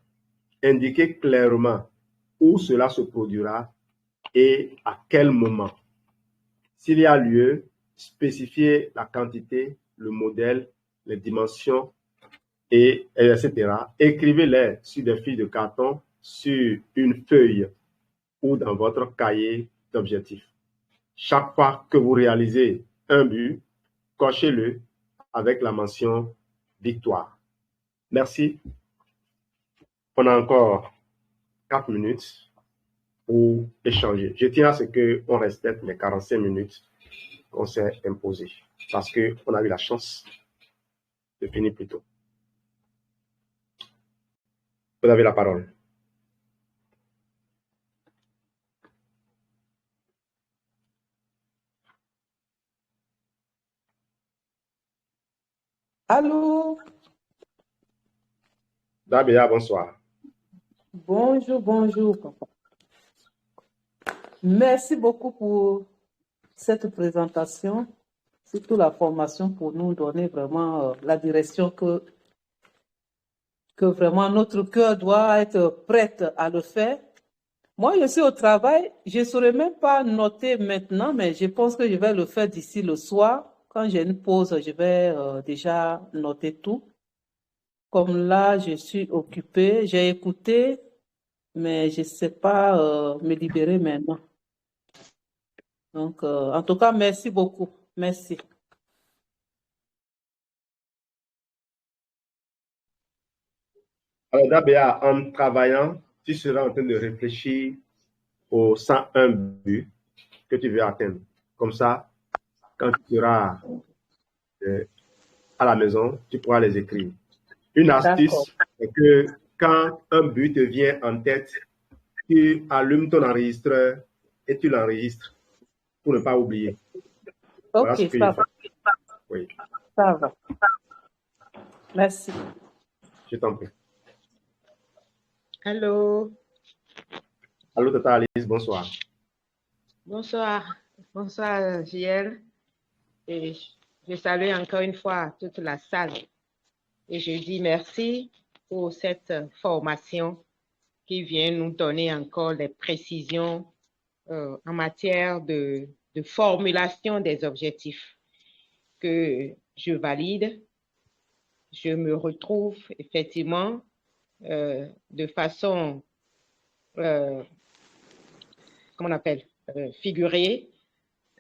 indiquez clairement où cela se produira et à quel moment. S'il y a lieu, spécifiez la quantité, le modèle, les dimensions, etc. Écrivez-les sur des fiches de carton, sur une feuille ou dans votre cahier d'objectifs. Chaque fois que vous réalisez un but, cochez-le avec la mention victoire. Merci. On a encore 4 minutes. pour échanger. Je tiens à ce qu'on respecte les 45 minutes qu'on s'est imposées parce qu'on a eu la chance de finir plus tôt. Vous avez la parole. Allô? Dabia, bonsoir. Bonjour, bonjour, papa. Merci beaucoup pour cette présentation, surtout la formation pour nous donner vraiment la direction que vraiment notre cœur doit être prêt à le faire. Moi, je suis au travail, je ne saurais même pas noter maintenant, mais je pense que je vais le faire d'ici le soir. Quand j'ai une pause, je vais déjà noter tout. Comme là, je suis occupée, j'ai écouté, mais je ne sais pas me libérer maintenant. Donc, en tout cas, merci beaucoup. Merci. Alors, Dabia, en travaillant, tu seras en train de réfléchir aux 101 buts que tu veux atteindre. Comme ça, quand tu seras à la maison, tu pourras les écrire. Une astuce, c'est que quand un but te vient en tête, tu allumes ton enregistreur et tu l'enregistres pour ne pas oublier. Voilà ce Ok, que ça je va. fais. Oui, Ça va. Merci. je t'en prie. Allô? Allô, Tata Alice, bonsoir. Bonsoir. Bonsoir, JL. Et je salue encore une fois toute la salle. Et je dis merci pour cette formation qui vient nous donner encore les précisions en matière de formulation des objectifs que je valide. Je me retrouve effectivement de façon, comment on appelle, figurée.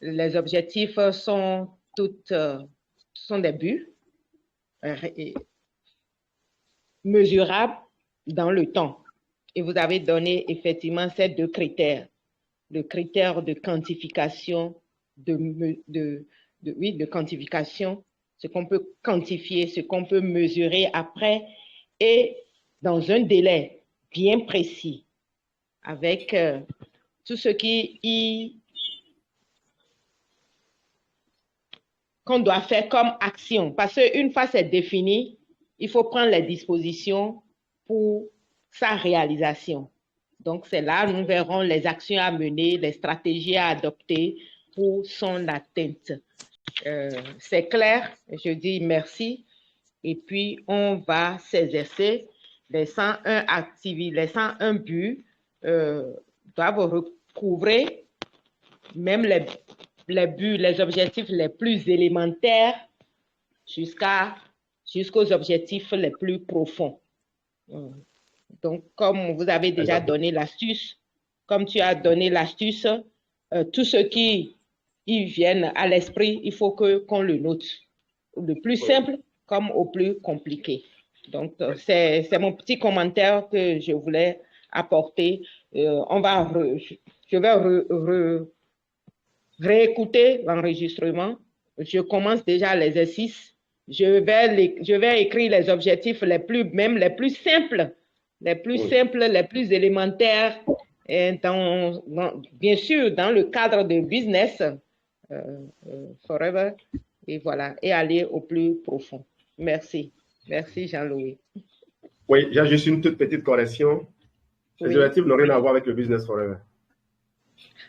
Les objectifs sont des buts mesurables dans le temps. Et vous avez donné effectivement ces deux critères, le critère de quantification, de quantification, ce qu'on peut quantifier, ce qu'on peut mesurer après, et dans un délai bien précis, avec tout ce qu'on doit faire comme action. Parce qu'une fois c'est défini, il faut prendre les dispositions pour sa réalisation. Donc, c'est là que nous verrons les actions à mener, les stratégies à adopter pour son atteinte. C'est clair, je dis merci. Et puis, on va s'exercer. Les 101 activités, les 101 buts doivent recouvrer même les buts, les objectifs les plus élémentaires jusqu'aux objectifs les plus profonds. Donc, comme vous avez déjà donné l'astuce, comme tu as donné l'astuce, tout ce qui y vienne à l'esprit, il faut qu'on le note. Le plus simple comme au plus compliqué. Donc, c'est mon petit commentaire que je voulais apporter. Je vais réécouter l'enregistrement. Je commence déjà l'exercice. Je vais écrire les objectifs les plus simples, les plus élémentaires, et bien sûr, dans le cadre de business, forever, et voilà, et aller au plus profond. Merci. Merci, Jean-Louis. Oui, j'ai juste une toute petite correction. Les objectifs n'ont rien à voir avec le business forever.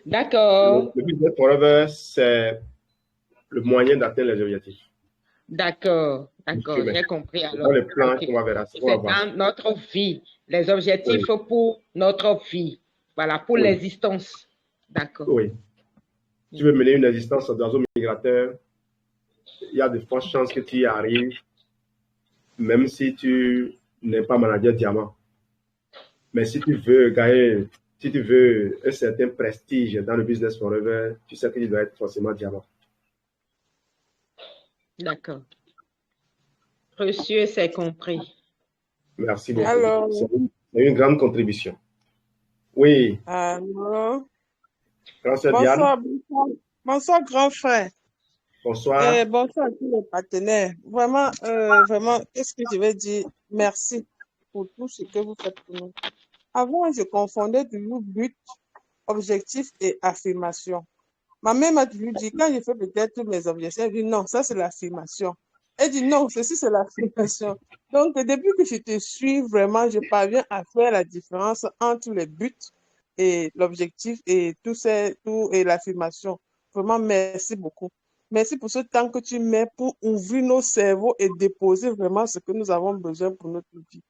D'accord. Le business forever, c'est le moyen d'atteindre les objectifs. D'accord, j'ai compris. Alors, dans le plan qu'on va voir. C'est dans notre vie, les objectifs pour notre vie, voilà, pour l'existence. D'accord. Oui. Tu veux mener une existence d'oiseau migrateur, il y a de fortes chances que tu y arrives, même si tu n'es pas manager diamant. Mais si tu veux gagner, si tu veux un certain prestige dans le business forever, tu sais que tu dois être forcément diamant. D'accord. Reçu, c'est compris. Merci beaucoup. Alors, c'est une grande contribution. Oui, Allô? grand sœur Diane, Bonsoir, bonsoir, bonsoir, grand frère. bonsoir. Bonsoir à tous les partenaires. Vraiment, vraiment, qu'est-ce que je vais dire? Merci pour tout ce que vous faites pour nous. Avant, je confondais toujours but, objectif et affirmation. Ma mère m'a toujours dit, quand je fais peut-être mes objectifs, elle dit non, ça c'est l'affirmation. Elle dit non, ceci c'est l'affirmation. Donc, depuis que je te suis, vraiment, je parviens à faire la différence entre les buts et l'objectif et et l'affirmation. Vraiment, merci beaucoup. Merci pour ce temps que tu mets pour ouvrir nos cerveaux et déposer vraiment ce que nous avons besoin pour notre vie.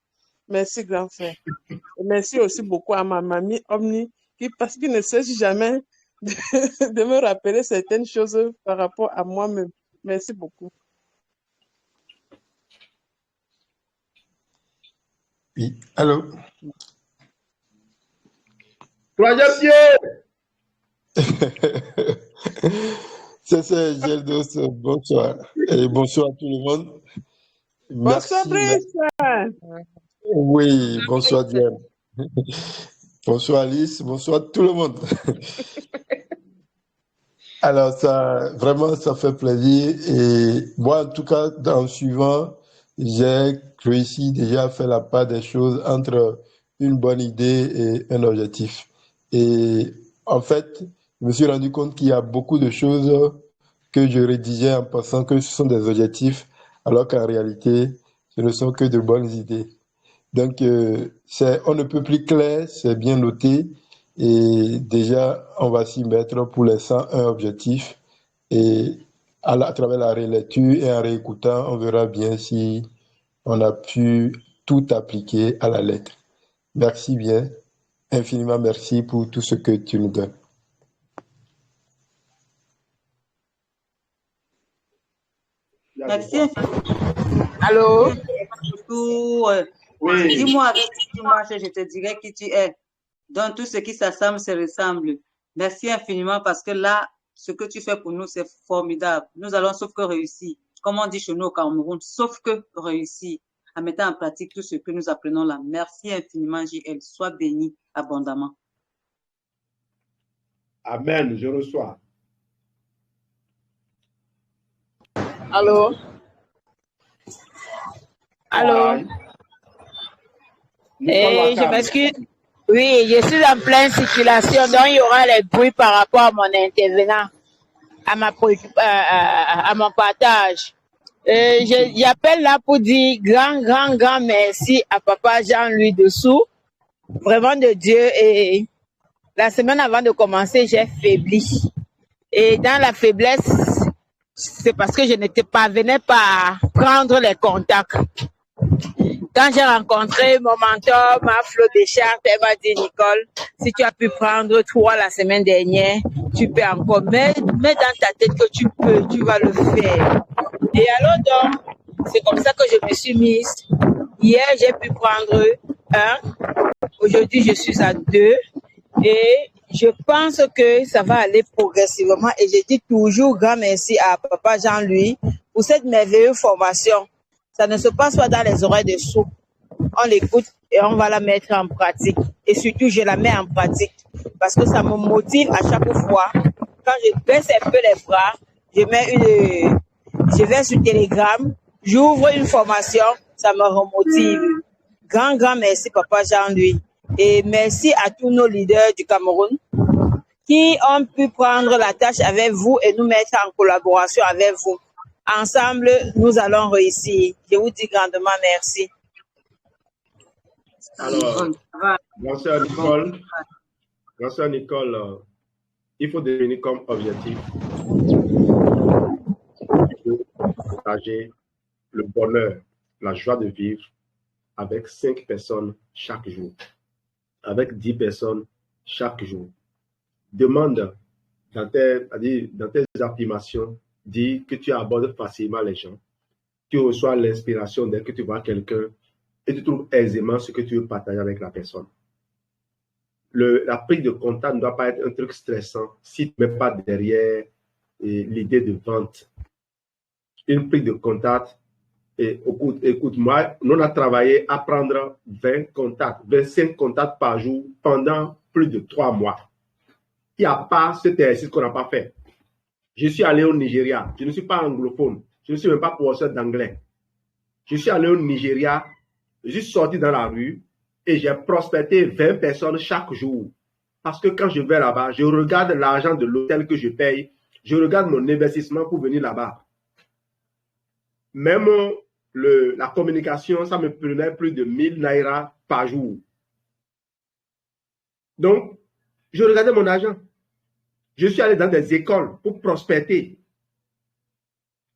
Merci, grand frère. Et merci aussi beaucoup à ma mamie Omni, parce qu'il ne cesse jamais de, de me rappeler certaines choses par rapport à moi-même. Merci beaucoup. Oui, allô? Troisième pied. C'est Geldos, bonsoir. Et bonsoir à tout le monde. Bonsoir, Merci. Brice. Oui, bonsoir Diane. Bonsoir Alice, bonsoir tout le monde. Alors, vraiment, ça fait plaisir. Et moi, en tout cas, en suivant, j'ai réussi déjà à faire la part des choses entre une bonne idée et un objectif. Et en fait, je me suis rendu compte qu'il y a beaucoup de choses que je rédigeais en pensant que ce sont des objectifs, alors qu'en réalité, ce ne sont que de bonnes idées. Donc, on ne peut plus clair, c'est bien noté. Et déjà, on va s'y mettre pour les 101 objectifs. Et à travers la relecture et en réécoutant, on verra bien si on a pu tout appliquer à la lettre. Merci bien. Infiniment merci pour tout ce que tu nous donnes. Merci. Allô? Oui. Dis-moi avec qui tu marches, je te dirai qui tu es. Donc, tout ce qui s'assemble se ressemble. Merci infiniment parce que là, ce que tu fais pour nous, c'est formidable. Nous allons sauf que réussir. Comme on dit chez nous au Cameroun, sauf que réussir en mettant en pratique tout ce que nous apprenons là. Merci infiniment, JL. Sois béni abondamment. Amen, je reçois. Allô? Allô? Je m'excuse. Oui, je suis en pleine circulation, donc il y aura les bruits par rapport à mon intervenant, à mon partage. J'appelle là pour dire grand merci à Papa Jean-Louis Dessous, vraiment de Dieu. Et la semaine avant de commencer, j'ai faibli. Et dans la faiblesse, c'est parce que je ne parvenais pas à prendre les contacts. Quand j'ai rencontré mon mentor, ma Flo Deschamps, elle m'a dit, Nicole, si tu as pu prendre 3 la semaine dernière, tu peux encore. Mets dans ta tête que tu peux, tu vas le faire. Et alors donc, c'est comme ça que je me suis mise. Hier, j'ai pu prendre 1. Aujourd'hui, je suis à 2. Et je pense que ça va aller progressivement. Et je dis toujours grand merci à Papa Jean-Louis pour cette merveilleuse formation. Ça ne se passe pas dans les oreilles de sourds. On l'écoute et on va la mettre en pratique. Et surtout, je la mets en pratique parce que ça me motive à chaque fois. Quand je baisse un peu les bras, je vais sur Telegram, j'ouvre une formation, ça me remotive. Grand merci, Papa Jean-Louis. Et merci à tous nos leaders du Cameroun qui ont pu prendre la tâche avec vous et nous mettre en collaboration avec vous. Ensemble, nous allons réussir. Je vous dis grandement merci. Alors, grand sœur Nicole, il faut devenir comme objectif de partager le bonheur, la joie de vivre avec 5 personnes chaque jour, avec 10 personnes chaque jour. Demande dans tes affirmations, dis que tu abordes facilement les gens. Tu reçois l'inspiration dès que tu vois quelqu'un et tu trouves aisément ce que tu veux partager avec la personne. La prise de contact ne doit pas être un truc stressant si tu ne mets pas derrière l'idée de vente. Une prise de contact, et écoute, moi, nous on a travaillé à prendre 20 contacts, 25 contacts par jour pendant plus de 3 mois. Il n'y a pas cet exercice qu'on n'a pas fait. Je suis allé au Nigeria. Je ne suis pas anglophone. Je ne suis même pas professeur d'anglais. Je suis allé au Nigeria. Je suis sorti dans la rue et j'ai prospecté 20 personnes chaque jour. Parce que quand je vais là-bas, je regarde l'argent de l'hôtel que je paye. Je regarde mon investissement pour venir là-bas. Même la communication, ça me prenait plus de 1000 naira par jour. Donc, je regardais mon argent. Je suis allé dans des écoles pour prospecter.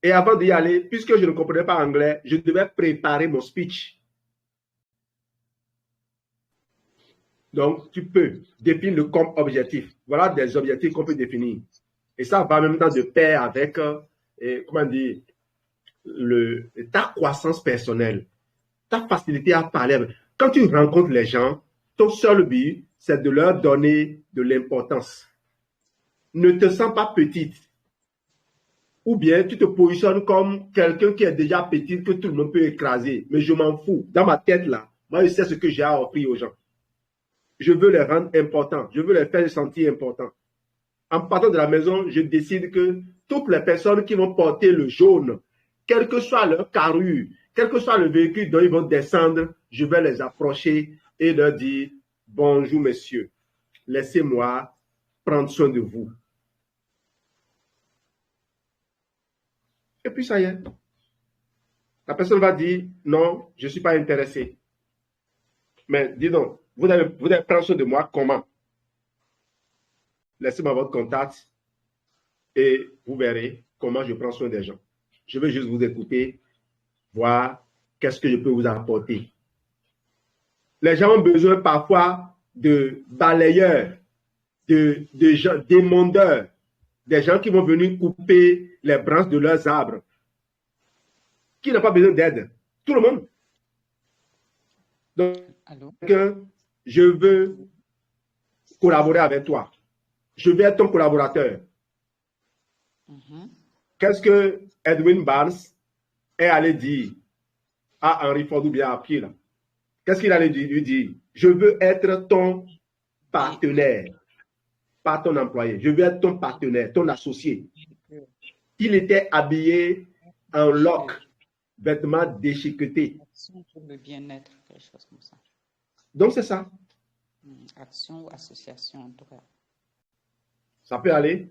Et avant d'y aller, puisque je ne comprenais pas anglais, je devais préparer mon speech. Donc, tu peux définir comme objectif. Voilà des objectifs qu'on peut définir. Et ça va en même temps de pair avec, comment dire, ta croissance personnelle, ta facilité à parler. Quand tu rencontres les gens, ton seul but, c'est de leur donner de l'importance. Ne te sens pas petite. Ou bien tu te positionnes comme quelqu'un qui est déjà petit, que tout le monde peut écraser. Mais je m'en fous. Dans ma tête, là, moi, je sais ce que j'ai à offrir aux gens. Je veux les rendre importants. Je veux les faire sentir importants. En partant de la maison, je décide que toutes les personnes qui vont porter le jaune, quelle que soit leur carrure, quel que soit le véhicule dont ils vont descendre, je vais les approcher et leur dire « Bonjour, messieurs. Laissez-moi prendre soin de vous. » Et puis ça y est. La personne va dire « Non, je ne suis pas intéressé. » Mais dis donc, vous allez prendre soin de moi comment? Laissez-moi votre contact et vous verrez comment je prends soin des gens. Je vais juste vous écouter, voir qu'est-ce que je peux vous apporter. Les gens ont besoin parfois de balayeurs, de gens, d'émondeurs, des gens qui vont venir couper les branches de leurs arbres. Qui n'a pas besoin d'aide? Tout le monde. Donc, je veux collaborer avec toi. Je vais être ton collaborateur. Qu'est-ce que Edwin Barnes est allé dire à Henry Ford ou bien à Pierre? Qu'est-ce qu'il allait lui dire? Je veux être ton partenaire, pas ton employé. Je veux être ton partenaire, ton associé. Il était habillé en loques, vêtements déchiquetés. Action pour le bien-être, quelque chose comme ça. Donc c'est ça. Action ou association en tout cas. Ça peut aller.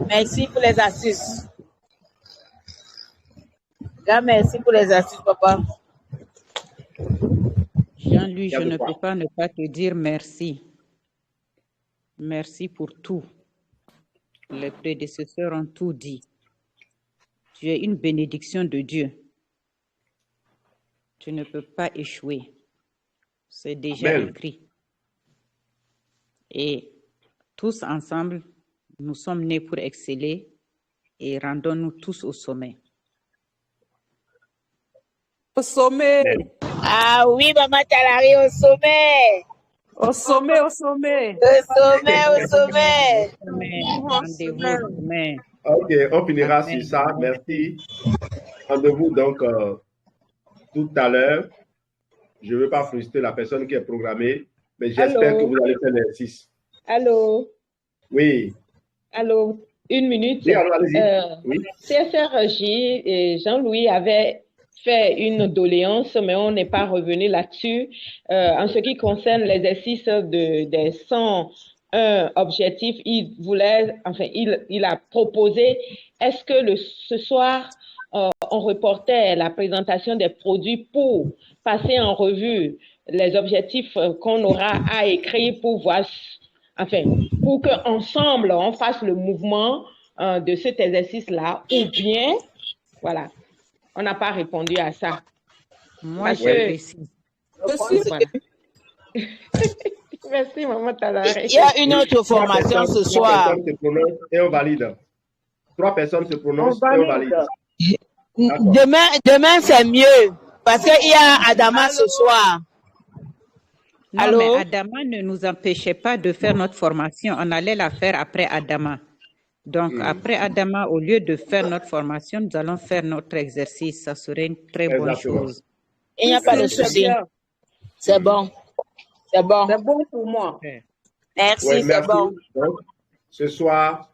Merci pour les astuces. Merci pour les astuces, papa. Jean-Louis, je ne peux pas ne pas te dire merci. Merci pour tout. Les prédécesseurs ont tout dit. Tu es une bénédiction de Dieu. Tu ne peux pas échouer. C'est déjà écrit. Et tous ensemble, nous sommes nés pour exceller et rendons-nous tous au sommet. Au sommet. Ah oui, Maman Talari, au sommet. Au sommet, au sommet. Au sommet, au sommet. Rendez-vous au sommet. Ok, on finira sur ça. Merci. Rendez-vous donc tout à l'heure. Je ne veux pas frustrer la personne qui est programmée, mais j'espère que vous allez faire l'exercice. Allô? Oui. Allô? Une minute. Oui, alors allez-y. Oui. CFRJ et Jean-Louis avaient fait une doléance, mais on n'est pas revenu là-dessus. En ce qui concerne l'exercice des 101 objectifs, il a proposé, est-ce que ce soir, on reportait la présentation des produits pour passer en revue les objectifs qu'on aura à écrire pour voir, pour qu'ensemble, on fasse le mouvement de cet exercice-là, ou bien, voilà. On n'a pas répondu à ça. Moi, je précise. Voilà. Merci, Maman Talari. Il y a une autre formation ce soir. 3 personnes se prononcent et on valide. 3 personnes se prononcent et on valide. Demain c'est mieux. Parce qu'il y a Adama ce soir. Non, Allô? mais Adama ne nous empêchait pas de faire notre formation. On allait la faire après Adama. Donc, après Adama, au lieu de faire notre formation, nous allons faire notre exercice. Ça serait une très bonne chose. Il n'y a pas de souci. C'est bon. C'est bon. C'est bon pour moi. Merci, Oui, c'est merci. bon. Donc, ce soir,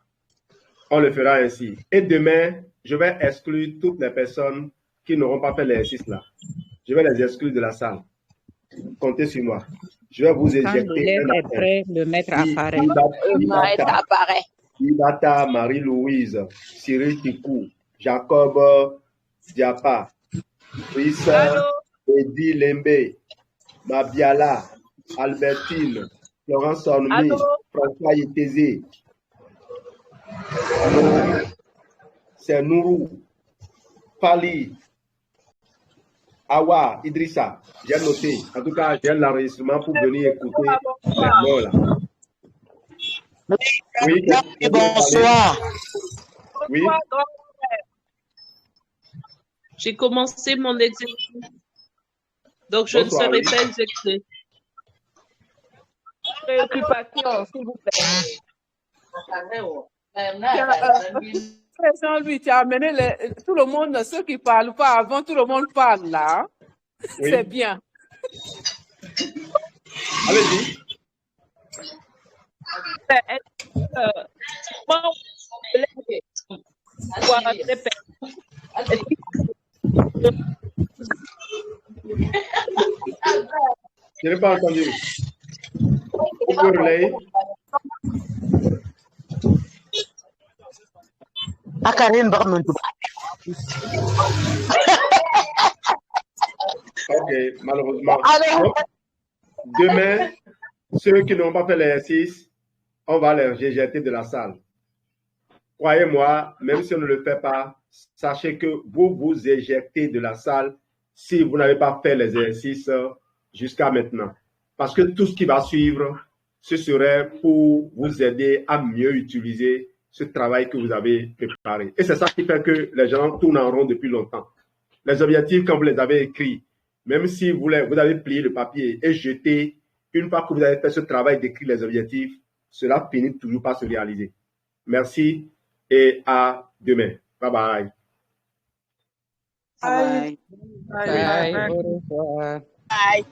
on le fera ainsi. Et demain, je vais exclure toutes les personnes qui n'auront pas fait l'exercice là. Je vais les exclure de la salle. Comptez sur moi. Je vais vous Quand éjecter l'élève un à est un. prêt, le maître apparaît. Maître Ibata, apparaît. Ibata, Marie-Louise, Cyril Tikou, Jacob Diapa, Chris Edi Lembe, Mabiala, Albertine, Florence Ormé, François Yétézé, c'est Nourou, Pali, Awa, Idrissa. J'ai noté. En tout cas, j'ai l'enregistrement pour venir écouter les mots là. Oui, bonsoir. Oui. J'ai commencé mon exercice, donc je Bonsoir, ne serai oui. pas exécutée. Préoccupation, s'il vous plaît. Jean-Louis, tu as amené tout le monde, ceux qui ne parlent pas avant, tout le monde parle là. Oui. C'est bien. Allez-y. Je n'ai pas entendu. Vous pouvez relayer? Ok, malheureusement. Donc, demain, ceux qui n'ont pas fait l'exercice, on va les rejeter de la salle. Croyez-moi, même si on ne le fait pas, sachez que vous vous éjectez de la salle si vous n'avez pas fait l'exercice jusqu'à maintenant. Parce que tout ce qui va suivre, ce serait pour vous aider à mieux utiliser ce travail que vous avez préparé. Et c'est ça qui fait que les gens tournent en rond depuis longtemps. Les objectifs, quand vous les avez écrits, même si vous avez plié le papier et jeté, une fois que vous avez fait ce travail d'écrire les objectifs, cela finit toujours par se réaliser. Merci et à demain. Bye bye. Bye. Bye. Au revoir. Bye.